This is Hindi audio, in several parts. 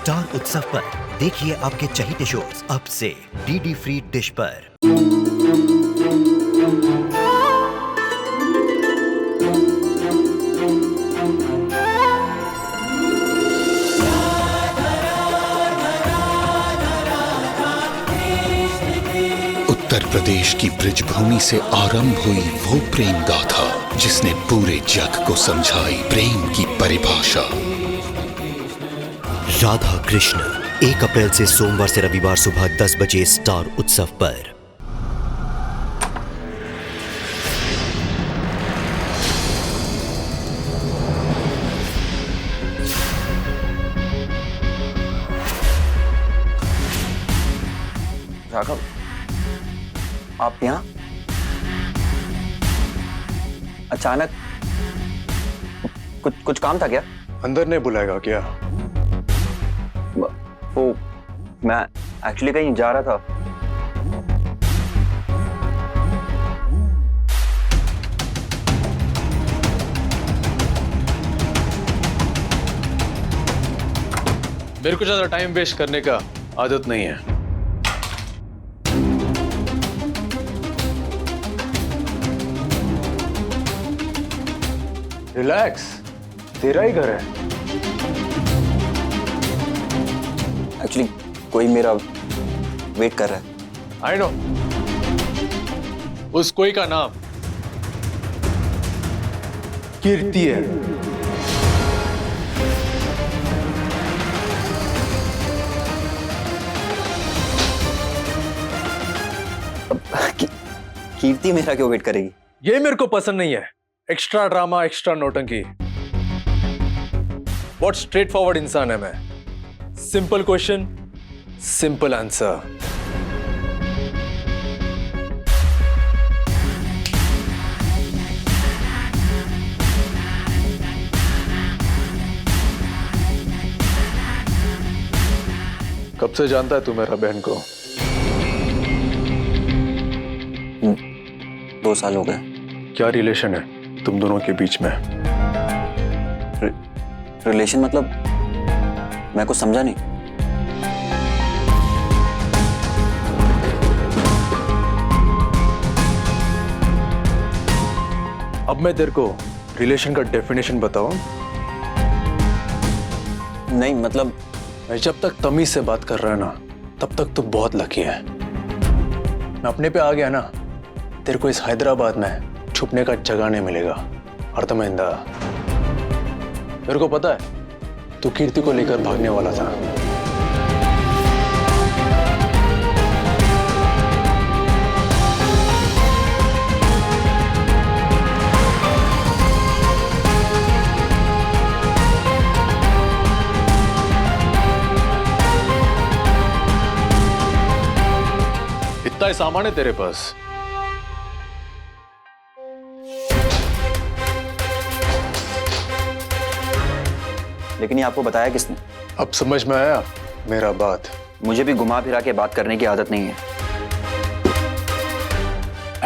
स्टार उत्सव पर देखिए आपके चहीते शोज अब से डीडी फ्री डिश पर। उत्तर प्रदेश की ब्रिजभूमि से आरंभ हुई वो प्रेम गाथा जिसने पूरे जग को समझाई प्रेम की परिभाषा। राधा कृष्ण 1 अप्रैल से सोमवार से रविवार सुबह 10 बजे स्टार उत्सव पर। राघव, आप यहाँ अचानक? कुछ काम था क्या? अंदर ने बुलाएगा क्या? वो मैं एक्चुअली कहीं जा रहा था। मेरे को ज्यादा टाइम वेस्ट करने का आदत नहीं है। रिलैक्स, तेरा ही घर है। एक्चुअली कोई मेरा वेट कर रहा है। I know. उस कोई का नाम कीर्ति है। कीर्ति मेरा क्यों वेट करेगी? ये मेरे को पसंद नहीं है। एक्स्ट्रा ड्रामा, एक्स्ट्रा नौटंकी। बहुत स्ट्रेट फॉरवर्ड इंसान है मैं। Simple question, simple answer. कब से जानता है तू मेरा बहन को? 2 साल हो गए। क्या रिलेशन है तुम दोनों के बीच में? रिलेशन मतलब? मैं कुछ समझा नहीं। अब मैं तेरे को रिलेशन का डेफिनेशन बताऊं? नहीं मतलब मैं जब तक तमीज से बात कर रहा है ना, तब तक तो बहुत लकी है। मैं अपने पे आ गया ना, तेरे को इस हैदराबाद में छुपने का जगह नहीं मिलेगा। अर्थमैंदा, मेरे को पता है तू कीर्ति को लेकर भागने वाला था। इतना ही सामान है तेरे पास? लेकिन ये आपको बताया किसने? अब समझ में आया मेरा बात? मुझे भी घुमा फिरा के बात करने की आदत नहीं है।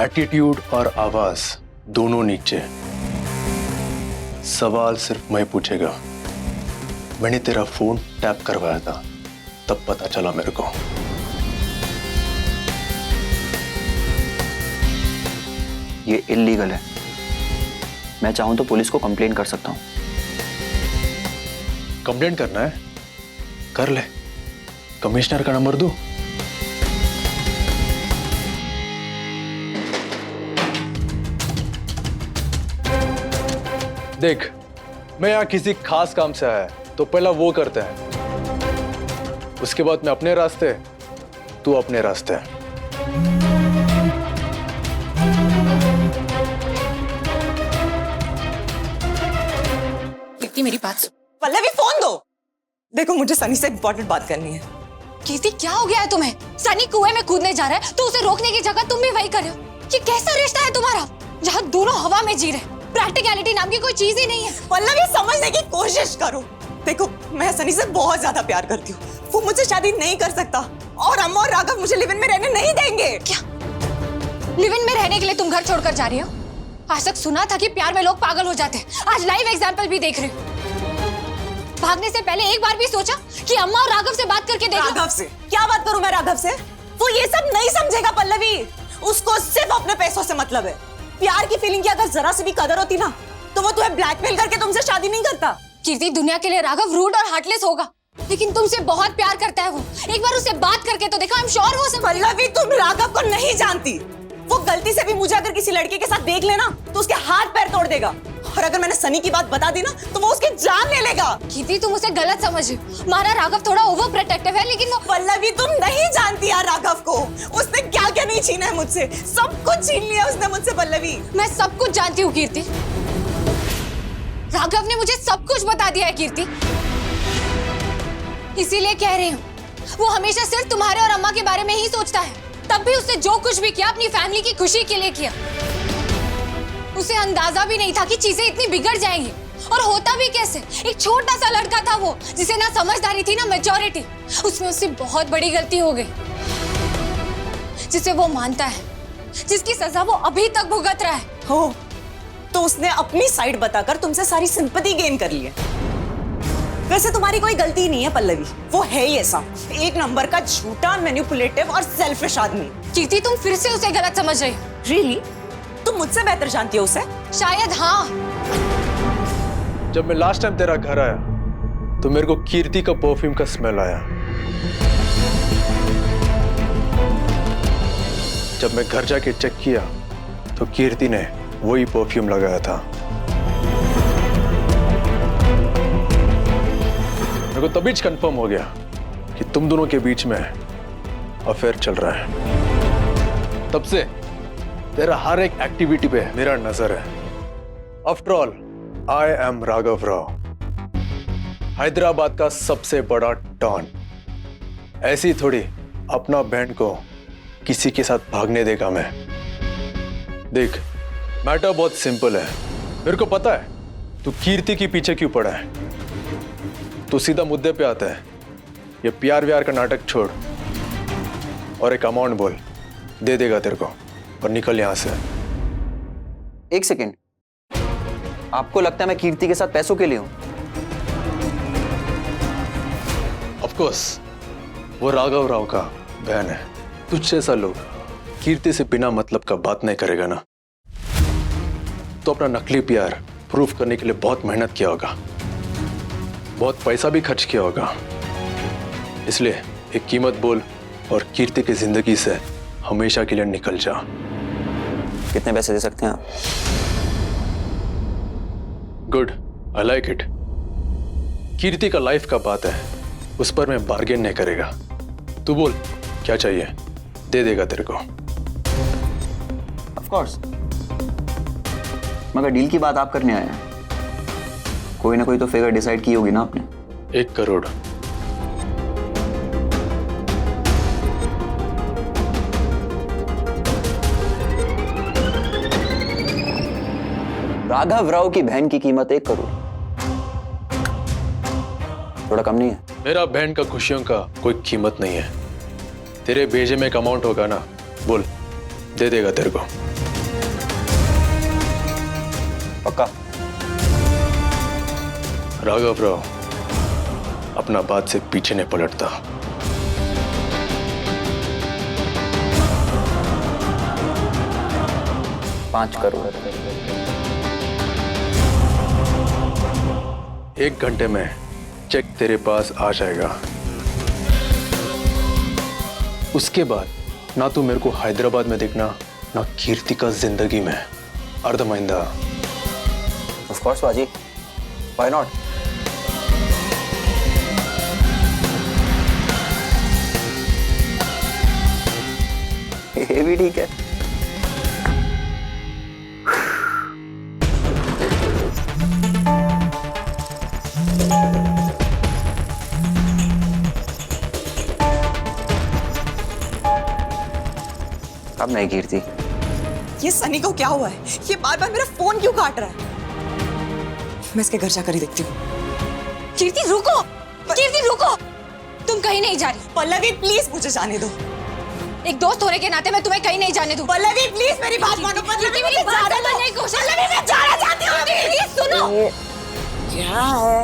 एटीट्यूड और आवाज दोनों नीचे। सवाल सिर्फ मैं पूछेगा। मैंने तेरा फोन टैप करवाया था, तब पता चला मेरे को। ये इल्लीगल है। मैं चाहूं तो पुलिस को कंप्लेन कर सकता हूं। कंप्लेंट करना है? कर ले। कमिश्नर का नंबर दूं? देख, मैं यहां किसी खास काम से आया तो पहला वो करते हैं, उसके बाद मैं अपने रास्ते, तू अपने रास्ते। मेरी बात सुन। पल्लवी, फोन दो। देखो, मुझे सनी से इंपॉर्टेंट बात करनी है। कीर्ति, क्या हो गया है तुम्हें? सनी कुएं में कूदने जा रहा है तो उसे रोकने की जगह तुम भी वही कर रहे हो। ये कैसा रिश्ता है तुम्हारा जहाँ दोनों हवा में जी रहे? प्रैक्टिकलिटी नाम की कोई चीज ही नहीं है। पल्लवी, समझने की कोशिश करो। देखो, मैं सनी से बहुत ज्यादा प्यार करती हूँ। वो मुझसे शादी नहीं कर सकता और अम्मा और राघव मुझे लिव इन में रहने नहीं देंगे। क्या लिव इन में रहने के लिए तुम घर छोड़कर जा रही हो? आज तक सुना था कि प्यार में लोग पागल हो जाते हैं, आज लाइव एग्जाम्पल भी देख रहे हो। भागने से पहले एक बार भी सोचा कि अम्मा और राघव से बात करके देख लो? राघव से क्या बात करूं मैं राघव से? वो ये सब नहीं समझेगा पल्लवी। उसको सिर्फ अपने पैसों से मतलब है। प्यार की फीलिंग की अगर जरा सी भी कदर होती ना तो वो तुम्हें ब्लैकमेल करके तुमसे शादी नहीं करता। कीर्ति, दुनिया के लिए राघव रूड और हार्टलेस होगा, लेकिन तुमसे बहुत प्यार करता है वो। एक बार उसे बात करके तो देखो, आई एम श्योर वो सब। पल्लवी, तुम राघव को नहीं जानती। वो गलती से भी मुझे अगर किसी लड़के के साथ देख लेना तो उसके हाथ पैर तोड़ देगा, और अगर मैंने सनी की बात बता दी ना तो वो उसकी जान ले लेगा। कीर्ति, तुम उसे गलत समझ रही हो। हमारा राघव थोड़ा ओवर प्रोटेक्टिव है, लेकिन वो पल्लवी, तुम नहीं जानती यार राघव को। उसने क्या क्या नहीं छीना है मुझसे, सब कुछ छीन लिया उसने मुझसे पल्लवी। मैं सब कुछ जानती हूँ कीर्ति। राघव ने मुझे सब कुछ बता दिया है कीर्ति, इसीलिए कह रही हूँ वो हमेशा सिर्फ तुम्हारे और अम्मा के बारे में ही सोचता है। तब भी उसने जो कुछ भी किया अपनी फैमिली की खुशी के लिए किया। उसे अंदाजा भी नहीं था कि चीजें इतनी बिगड़ जाएंगी, और होता भी कैसे। एक छोटा सा लड़का था वो, जिसे ना समझदारी थी ना मैच्योरिटी। उसमें उससे बहुत बड़ी गलती हो गई, जिसे वो मानता है, जिसकी सजा वो अभी तक भुगत रहा है। हो तो उसने अपनी साइड बताकर तुमसे सारी सिंपैथी गेन कर ली है। वैसे तुम्हारी कोई गलती नहीं है पल्लवी, वो है ही ऐसा एक नंबर का झूठा, मैनिपुलेटिव और सेल्फिश आदमी। कीर्ति, तुम फिर से उसे गलत समझ रही हो। रियली? तुम मुझसे बेहतर जानती हो उसे? शायद हाँ। जब मैं लास्ट टाइम तेरा घर आया तो मेरे को कीर्ति का परफ्यूम का स्मेल आया। जब मैं घर जाके चेक किया तो कीर्ति ने वही परफ्यूम लगाया था। मेरे को तभी कंफर्म हो गया कि तुम दोनों के बीच में अफेयर चल रहा है। तब से तेरा हर एक एक्टिविटी पे मेरा नजर है। After all, I am Raghav Rao, Hyderabad का सबसे बड़ा डॉन। ऐसी थोड़ी अपना बहन को किसी के साथ भागने देगा मैं। देख, मैटर बहुत सिंपल है। मेरे को पता है तू कीर्ति के पीछे क्यों पड़ा है। तू सीधा मुद्दे पे आता है। ये प्यार व्यार का नाटक छोड़ और एक अमाउंट बोल, दे देगा तेरे को, और निकल यहां से। एक सेकेंड, आपको लगता है मैं कीर्ति के साथ पैसों के लिए हूं? ऑफ कोर्स, वो राघव राव का बहन है। तुझ जैसा लोग कीर्ति से बिना मतलब का बात नहीं करेगा ना। तो अपना नकली प्यार प्रूफ करने के लिए बहुत मेहनत किया होगा, बहुत पैसा भी खर्च किया होगा। इसलिए एक कीमत बोल और कीर्ति की जिंदगी से हमेशा के लिए निकल जा। कितने पैसे दे सकते हैं आप? Good, I like it. Kirti का लाइफ का बात है, उस पर मैं बार्गेन नहीं करेगा। तू बोल क्या चाहिए, दे देगा तेरे को। ऑफ कोर्स, मगर डील की बात आप करने आए हैं। कोई ना कोई तो फिगर डिसाइड की होगी ना आपने। 1 करोड़। राघव राव की बहन की कीमत 1 करोड़, थोड़ा कम नहीं है? मेरा बहन का खुशियों का कोई कीमत नहीं है। तेरे भेजे में एक अमाउंट होगा ना, बोल, दे देगा तेरे को। पक्का? राघव राव अपना बात से पीछे नहीं पलटता। $5 करोड़। 1 घंटे में चेक तेरे पास आ जाएगा। उसके बाद ना तू मेरे को हैदराबाद में देखना, ना कीर्ति का जिंदगी में। अर्धमाइंदा? ऑफ कोर्स बाजी, व्हाई नॉट? ये भी ठीक है। अब नहीं कीर्ति। ये सनी को क्या हुआ है? ये बार बार मेरा फोन क्यों काट रहा है? मैं इसके घर जाकर ही देखती हूँ। कीर्ति रुको, कीर्ति रुको, तुम कहीं नहीं जा रही। पल्लवी प्लीज मुझे जाने दो। एक दोस्त होने के नाते मैं तुम्हें कहीं नहीं जाने दूं। पल्लवी प्लीज मेरी बात मानो। पल्लवी मेरी बात समझने की कोशिश। पल्लवी मैं जाना चाहती हूँ। प्लीज सुनो। क्या है?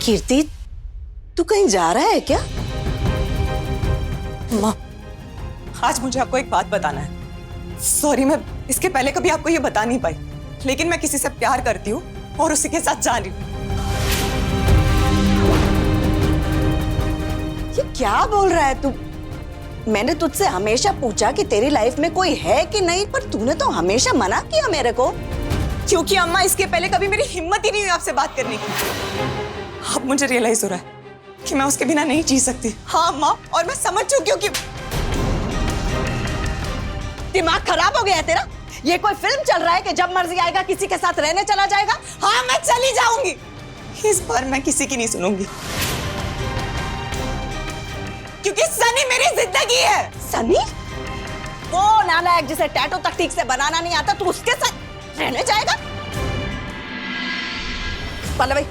कीर्ति, तू कहीं जा रहा है क्या? माँ, आज मुझे आपको एक बात बताना है। सॉरी, मैं इसके पहले कभी आपको ये बता नहीं पाई, लेकिन मैं किसी से प्यार करती हूँ और उसी के साथ जा रही हूँ। ये क्या बोल रहा है तू? मैंने तुझसे हमेशा पूछा कि तेरी लाइफ में कोई है कि नहीं, पर तूने तो हमेशा मना किया मेरे को। क्योंकि अम्मा, इसके पहले कभी मेरी हिम्मत ही नहीं हुई आपसे बात करने की। अब मुझे रियलाइज हो रहा है कि मैं उसके बिना नहीं जी सकती। हाँ अम्मा, और मैं समझ चुकी हूँ कि दिमाग खराब हो गया है तेरा। ये कोई फिल्म चल रहा है कि जब मर्जी आएगा किसी के साथ रहने चला जाएगा? हाँ, मैं चली जाऊंगी, इस बार मैं किसी की नहीं सुनूंगी, क्योंकि सनी मेरी जिंदगी है। सनी? वो नालायक जिसे टैटू तक ठीक से बनाना नहीं आता, तू उसके साथ रहने जाएगा? पल्लवी,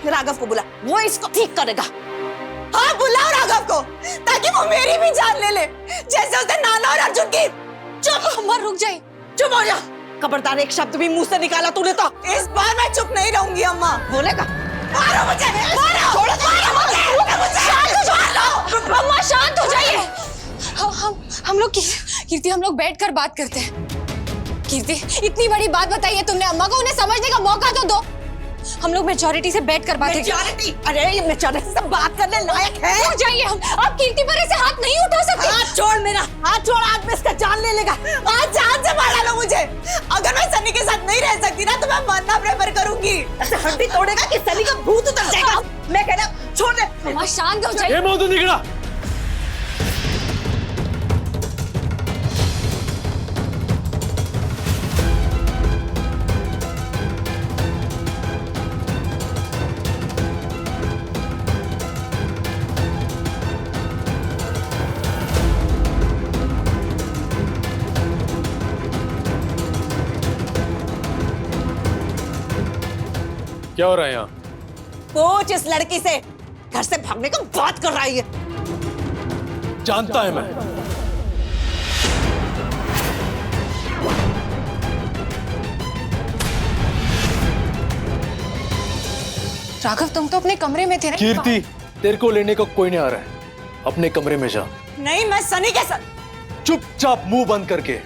राघव को बुला, वो इसको ठीक करेगा। हाँ, बुलाओ राघव को, ताकि वो मेरी भी जान ले ले, जैसे उसने नाना और अर्जुन की। चुप, अम्मा रुक जाइए। चुप हो जा। खबरदार एक शब्द भी मुंह से निकाला तूने तो इस बार मैं चुप नहीं रहूंगी। अम्मा बोलेगा। मारो मुझे, मारो, मारो मुझे, अम्मा शांत हो जाइए। हम लोग कीर्ति, हम लोग बैठकर बात करते हैं। कीर्ति, इतनी बड़ी बात बताई है तुमने अम्मा को, उन्हें समझने का मौका तो दो। हम लोग मेजॉरिटी से बैठकर बात करेंगे। मेजॉरिटी? अरे ये मेजॉरिटी से बात करने लायक है? हो जाइए, हम आप कीर्ति पर ऐसे हाथ नहीं उठा सकते। हाथ छोड़ मेरा, हाथ छोड़, आज मैं इसका जान ले लेगा। आज जान से मार डालो मुझे। अगर मैं सनी के साथ नहीं रह सकती ना, तो मैं मरना प्रेफर करूंगी। ऐसे हड्डी तोड़ेगा कि सनी का भूत उतर जाएगा। मैं कह रहा छोड़ दे। अम्मा शांत हो जाइए। ये मुंह तो निकला। क्या हो रहा है यहाँ? पूछ इस लड़की से, घर से भागने का बात कर रही है। जानता है मैं। राघव, तुम तो अपने कमरे में थे ना। कीर्ति, तेरे को लेने को कोई नहीं आ रहा है। अपने कमरे में जा। नहीं, मैं सनी के साथ। चुपचाप मुंह बंद करके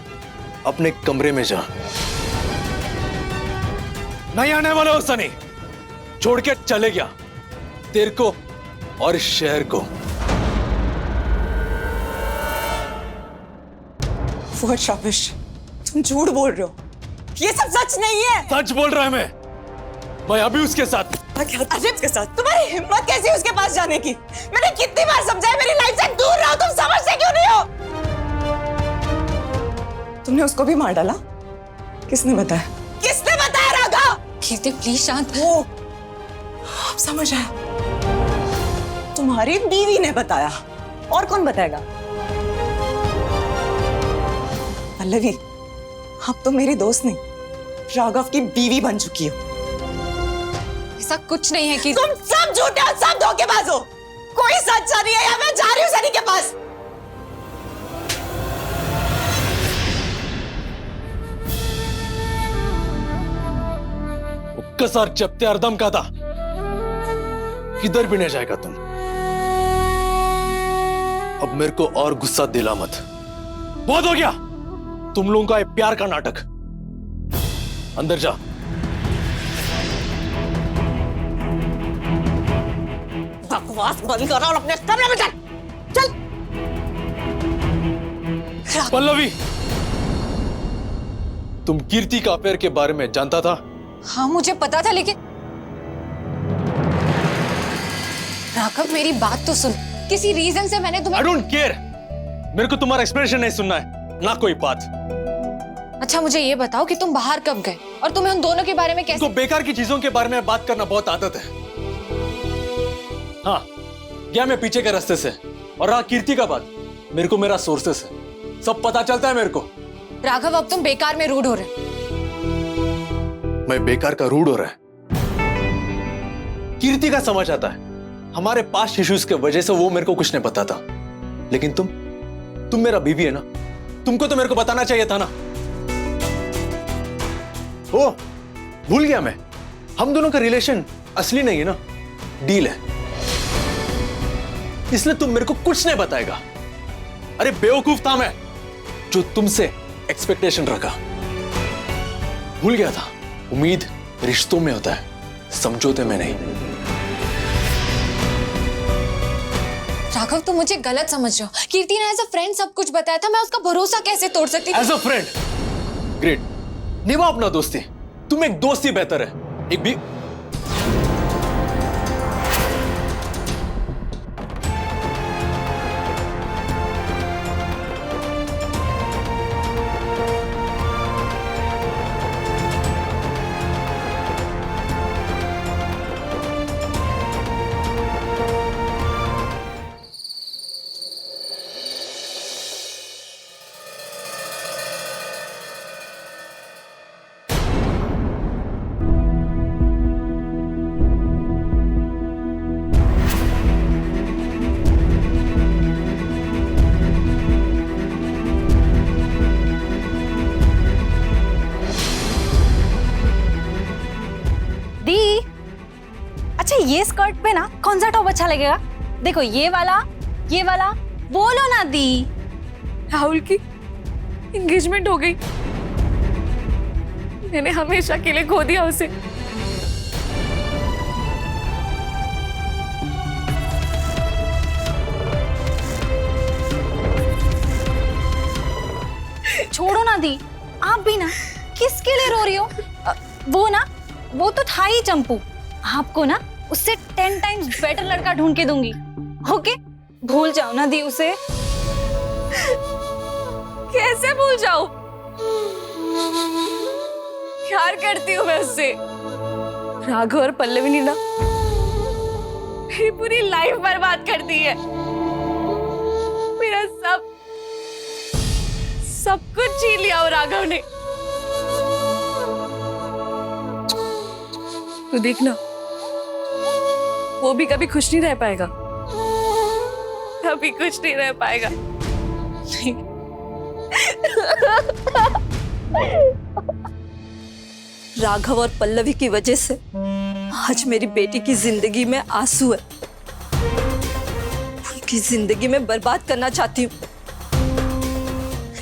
अपने कमरे में जा। नहीं आने वाला हो सनी, छोड़ के चले गया तेरे को और इस शहर को। फुहद शाबिश, तुम झूठ बोल रहे हो, ये सब सच नहीं है। सच बोल रहा है मैं अभी उसके साथ। अरे उसके साथ? तुम्हारी हिम्मत कैसी है उसके पास जाने की? मैंने कितनी बार समझाया मेरी लाइफ से दूर रहो, तुम समझते क्यों नहीं हो? तुमने उसको भी मार डाला? किसने बताया? किसने बताया राघव? कीर्ति प्लीज शांत हो। अब समझ आया, तुम्हारी बीवी ने बताया। और कौन बताएगा? पल्लवी, अब तो मेरी दोस्त नहीं, राघव की बीवी बन चुकी हो। ऐसा कुछ नहीं है कि तुम सब झूठे हो, सब धोखेबाज हो। कोई सच्चा नहीं है। या मैं जा रही हूँ सनी के पास। सर चपते अर्दम का था, किधर भी नहीं जाएगा तुम। अब मेरे को और गुस्सा दिला मत, बहुत हो गया तुम लोगों का ये प्यार का नाटक। अंदर जा। बकवास बंद करो और अपने कमरे में चल। पल्लवी, तुम कीर्ति का अफेयर के बारे में जानता था? हाँ मुझे पता था, लेकिन राघव मेरी बात तो सुन। किसी रीजन से मैंने तुम्हें। I don't care। मेरे को तुम्हारा एक्सप्लेनेशन नहीं सुनना है, ना कोई बात। अच्छा मुझे ये बताओ कि तुम बाहर कब गए और तुम्हें उन दोनों के बारे में कैसे। तो बेकार की चीजों के बारे में बात करना बहुत आदत है। हाँ, गया मैं पीछे के रास्ते से, और रहा कीर्ति का बात, मेरे को मेरा सोर्सेस है, सब पता चलता है मेरे को। राघव अब तुम बेकार में रूड हो रहे। मैं बेकार का रूड हो रहा है? कीर्ति का समझ आता है, हमारे पास्ट इश्यूज के वजह से वो मेरे को कुछ नहीं पता था। लेकिन तुम मेरा बीवी है ना, तुमको तो मेरे को बताना चाहिए था ना। ओ, भूल गया मैं, हम दोनों का रिलेशन असली नहीं है ना, डील है, इसलिए तुम मेरे को कुछ नहीं बताएगा। अरे बेवकूफ था मैं जो तुमसे एक्सपेक्टेशन रखा। भूल गया था उम्मीद रिश्तों में होता है, समझौते में नहीं। राघव, तुम मुझे गलत समझ रहे हो। कीर्ति ने एज अ फ्रेंड सब कुछ बताया था, मैं उसका भरोसा कैसे तोड़ सकती थी? एज अ फ्रेंड ग्रेट, निभा अपना दोस्ती। तुम एक दोस्त ही बेहतर है। एक भी दी, अच्छा ये स्कर्ट पे ना कौन सा टॉप अच्छा लगेगा? देखो ये वाला, बोलो ना दी। राहुल की एंगेजमेंट हो गई। मैंने हमेशा के लिए खो दिया उसे। छोड़ो ना दी, आप भी ना किसके लिए रो रही हो? वो तो था ही चंपू। आपको ना उससे 10 टाइम्स बेटर लड़का ढूंढ के दूंगी। ओके, भूल जाओ ना दी उसे। कैसे भूल जाऊं? प्यार करती हूँ मैं उससे। राघव और पल्लवी ने ना मेरी पूरी लाइफ बर्बाद कर दी है। मेरा सब कुछ छीन लिया वो राघव ने। तो देखना, वो भी कभी खुश नहीं रह पाएगा, कभी कुछ नहीं रह पाएगा। राघव और पल्लवी की वजह से आज मेरी बेटी की जिंदगी में आंसू है। उनकी जिंदगी में बर्बाद करना चाहती हूँ,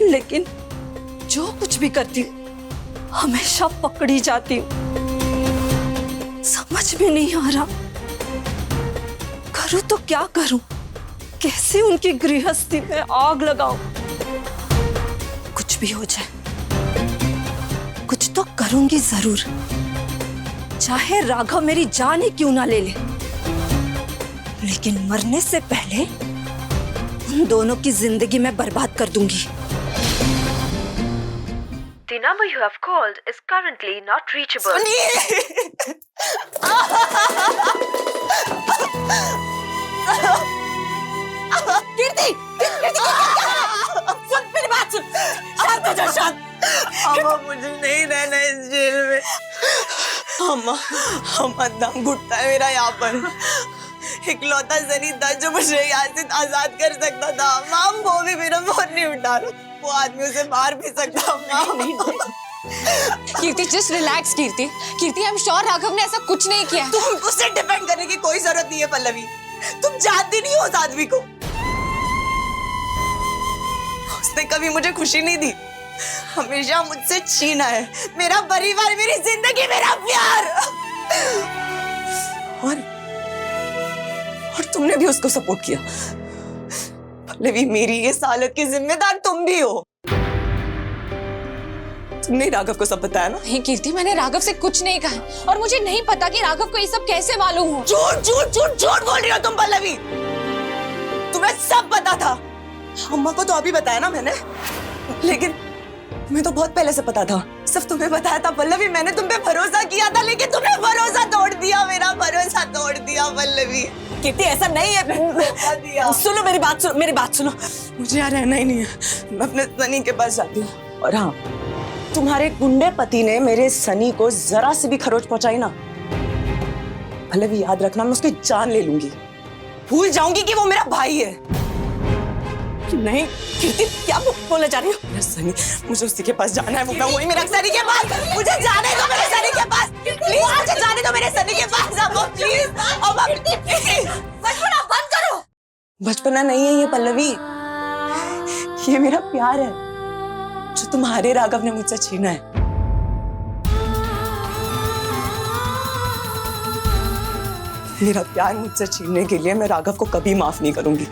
लेकिन जो कुछ भी करती हूँ हमेशा पकड़ी जाती हूँ। समझ में नहीं आ रहा करूँ तो क्या करूँ, कैसे उनकी गृहस्थी में आग लगाऊं। कुछ भी हो जाए कुछ तो करूंगी जरूर, चाहे राघव मेरी जान ही क्यों ना ले ले, लेकिन मरने से पहले उन दोनों की जिंदगी में बर्बाद कर दूंगी। The number you have called is currently not reachable. कीर्ति, सुन मेरी बात सुन। शांत हो जा, शांत। अम्मा, मुझे नहीं रहना इस जेल में। अम्मा दम घुटता है मेरा यहाँ पर। इकलौता जनी था जो मुझे यहाँ से आजाद कर सकता था। अम्मा, वो भी मेरा फोन नहीं उठा रहा। वो आदमी उसे मार भी सकता। अम्मा Kirti, just relax. Kirti, I am sure Raghav ने ऐसा कुछ नहीं किया। तुम उससे डिपेंड करने की कोई जरूरत नहीं है पल्लवी। तुम जानती नहीं हो उस आदमी को। उसने कभी मुझे खुशी नहीं दी, हमेशा मुझसे छीना है। मेरा परिवार, मेरी जिंदगी, मेरा प्यार। और तुमने भी उसको सपोर्ट किया। पल्लवी, मेरी इस हालत की जिम्मेदार तुम भी हो। तुमने राघव को सब बताया ना? नहीं कीर्ति, मैंने राघव से कुछ नहीं कहा और मुझे नहीं पता कि राघव को ये सब कैसे मालूम हो। झूठ झूठ झूठ झूठ बोल रही हो तुम पल्लवी। तुम्हें सब पता था। अम्मा को तो अभी बताया ना मैंने, लेकिन तुम्हें तो बहुत पहले से पता था। सिर्फ तुम्हें बताया था पल्लवी। मैंने तुम पे भरोसा किया था, लेकिन तुमने भरोसा तोड़ दिया। मेरा भरोसा तोड़ दिया पल्लवी। कीर्ति, ऐसा नहीं है। सुनो मेरी बात सुनो। मुझे यहाँ रहना ही नहीं है। मैं अपने सनी के पास जाती हूँ। और हाँ, तुम्हारे गुंडे पति ने मेरे सनी को जरा से भी खरोच पहुंचाई ना, पल्लवी याद रखना, मैं उसकी जान ले लूंगी। भूल जाऊंगी कि वो मेरा भाई है। नहीं कीर्ति, क्या बोले जा रही हो? मेरा सनी, मुझे उसी के पास जाना है। वो वही मेरा सनी के पास। मुझे जाने दो मेरे सनी के पास। प्लीज मुझे जाने दो मेरे सनी के पास। अब प्लीज, अब बचपना नहीं है ये पल्लवी, ये मेरा प्यार है जो तुम्हारे राघव ने मुझसे छीना है। मेरा प्यार मुझसे छीनने के लिए मैं राघव को कभी माफ नहीं करूंगी।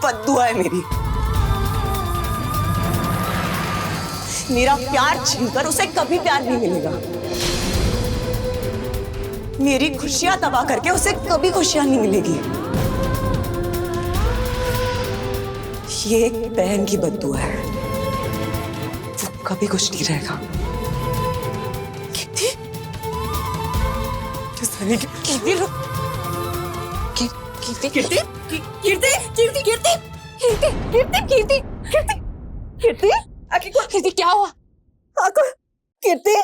बद्दुआ है मेरी। मेरा प्यार छीनकर उसे कभी प्यार नहीं मिलेगा। मेरी खुशियां तबाह करके उसे कभी खुशियां नहीं मिलेगी। ये एक बहन की बद्दुआ है, वो कभी खुश नहीं रहेगा। कीर्ति, कीर्ति, कीर्ति, कीर्ति, कीर्ति, कीर्ति, कीर्ति, कीर्ति, कीर्ति, कीर्ति, कीर्ति, कीर्ति, कीर्ति, कीर्ति, क्या हुआ? कीर्ति,